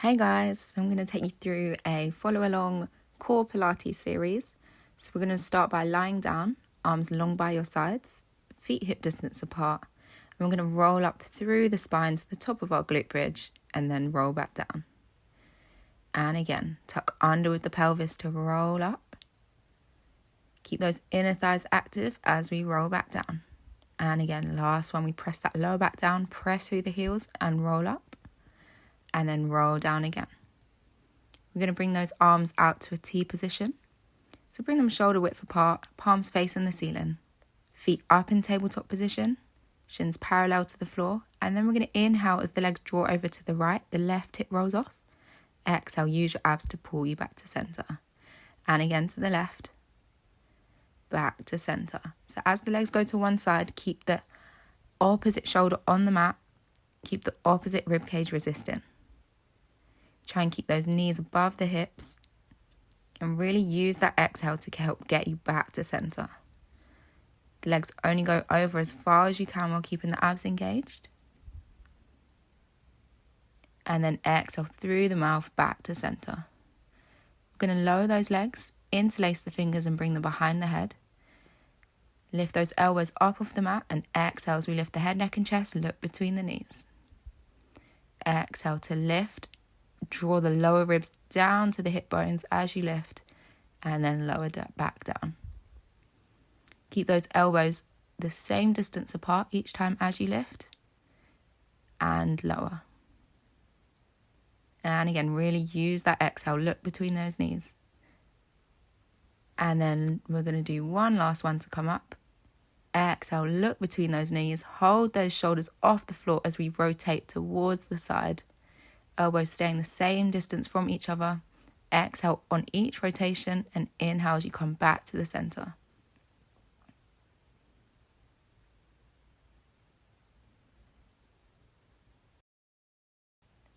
Hey guys, I'm going to take you through a follow along core Pilates series. So we're going to start by lying down, arms long by your sides, feet hip distance apart, and we're going to roll up through the spine to the top of our glute bridge and then roll back down. And again, tuck under with the pelvis to roll up. Keep those inner thighs active as we roll back down. And again, last one, we press that lower back down, press through the heels and roll up. And then roll down again. We're going to bring those arms out to a T position. So bring them shoulder width apart, palms facing the ceiling. Feet up in tabletop position, shins parallel to the floor. And then we're going to inhale as the legs draw over to the right, the left hip rolls off. Exhale, use your abs to pull you back to center. And again to the left, back to center. So as the legs go to one side, keep the opposite shoulder on the mat. Keep the opposite rib cage resisting. Try and keep those knees above the hips and really use that exhale to help get you back to center. The legs only go over as far as you can while keeping the abs engaged. And then exhale through the mouth back to center. We're going to lower those legs, interlace the fingers and bring them behind the head. Lift those elbows up off the mat and exhale as we lift the head, neck and chest, look between the knees. Exhale to lift. Draw the lower ribs down to the hip bones as you lift and then lower back down. Keep those elbows the same distance apart each time as you lift and lower. And again, really use that exhale, look between those knees. And then we're going to do one last one to come up. Exhale, look between those knees, hold those shoulders off the floor as we rotate towards the side. Elbows staying the same distance from each other. Exhale on each rotation and inhale as you come back to the center.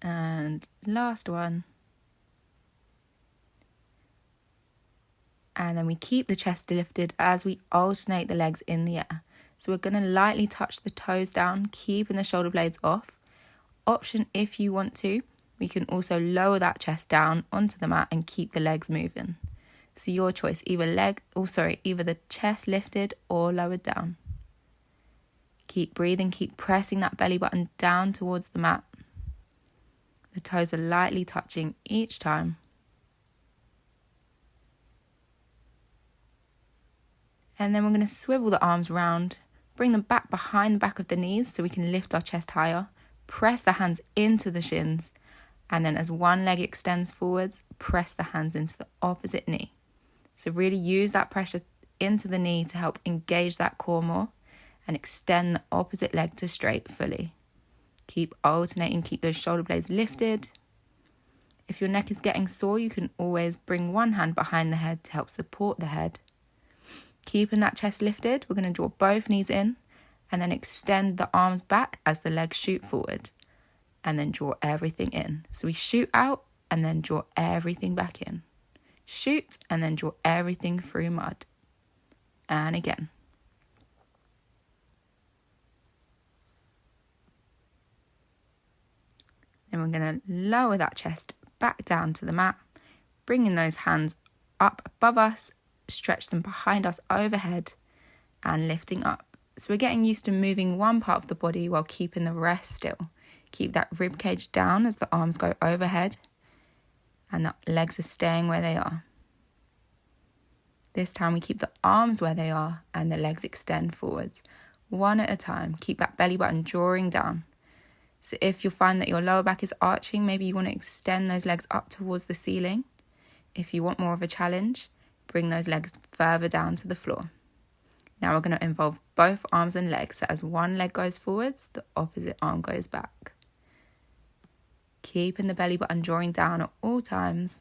And last one. And then we keep the chest lifted as we alternate the legs in the air. So we're going to lightly touch the toes down, keeping the shoulder blades off. Option if you want to, we can also lower that chest down onto the mat and keep the legs moving. So your choice, either the chest lifted or lowered down. Keep breathing, keep pressing that belly button down towards the mat. The toes are lightly touching each time. And then we're going to swivel the arms round, bring them back behind the back of the knees so we can lift our chest higher. Press the hands into the shins, and then as one leg extends forwards, press the hands into the opposite knee. So really use that pressure into the knee to help engage that core more and extend the opposite leg to straight fully. Keep alternating, keep those shoulder blades lifted. If your neck is getting sore, you can always bring one hand behind the head to help support the head. Keeping that chest lifted, we're going to draw both knees in and then extend the arms back as the legs shoot forward and then draw everything in. So we shoot out and then draw everything back in. Shoot and then draw everything through mud. And again. Then we're going to lower that chest back down to the mat, bringing those hands up above us, stretch them behind us overhead and lifting up. So we're getting used to moving one part of the body while keeping the rest still. Keep that rib cage down as the arms go overhead and the legs are staying where they are. This time we keep the arms where they are and the legs extend forwards, one at a time. Keep that belly button drawing down. So if you find that your lower back is arching, maybe you want to extend those legs up towards the ceiling. If you want more of a challenge, bring those legs further down to the floor. Now we're going to involve both arms and legs. So as one leg goes forwards, the opposite arm goes back. Keeping the belly button drawing down at all times.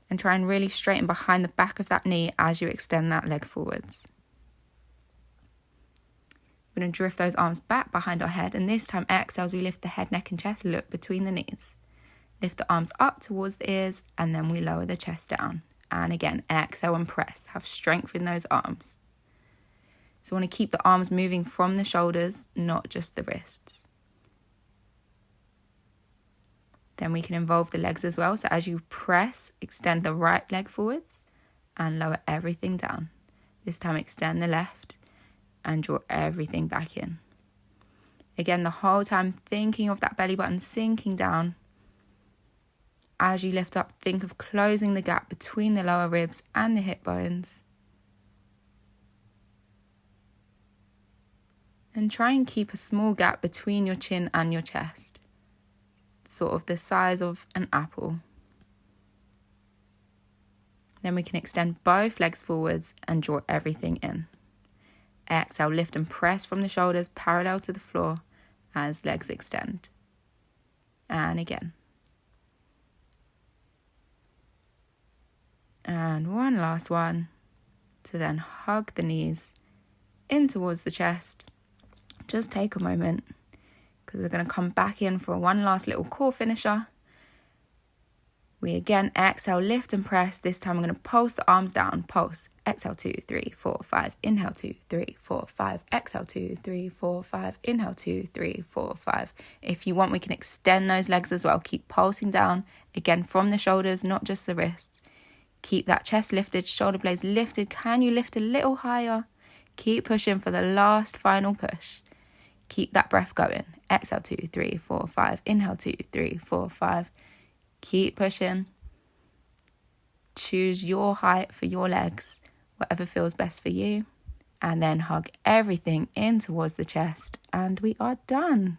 And try and really straighten behind the back of that knee as you extend that leg forwards. We're going to drift those arms back behind our head. And this time exhale as we lift the head, neck and chest, look between the knees. Lift the arms up towards the ears and then we lower the chest down. And again, exhale and press. Have strength in those arms. So we want to keep the arms moving from the shoulders, not just the wrists. Then we can involve the legs as well. So as you press, extend the right leg forwards and lower everything down. This time extend the left and draw everything back in. Again, the whole time thinking of that belly button sinking down. As you lift up, think of closing the gap between the lower ribs and the hip bones. And try and keep a small gap between your chin and your chest, sort of the size of an apple. Then we can extend both legs forwards and draw everything in. Exhale, lift and press from the shoulders parallel to the floor as legs extend. And again. And one last one. So then hug the knees in towards the chest. Just take a moment because we're going to come back in for one last little core finisher. We again exhale, lift and press. This time I'm going to pulse the arms down. Pulse. Exhale, 2, 3, 4, 5. Inhale, 2, 3, 4, 5. Exhale, 2, 3, 4, 5. Inhale, 2, 3, 4, 5. If you want, we can extend those legs as well. Keep pulsing down. Again, from the shoulders, not just the wrists. Keep that chest lifted, shoulder blades lifted. Can you lift a little higher? Keep pushing for the last final push. Keep that breath going. Exhale, 2, 3, 4, 5. Inhale, 2, 3, 4, 5. Keep pushing. Choose your height for your legs, whatever feels best for you. And then hug everything in towards the chest. And we are done.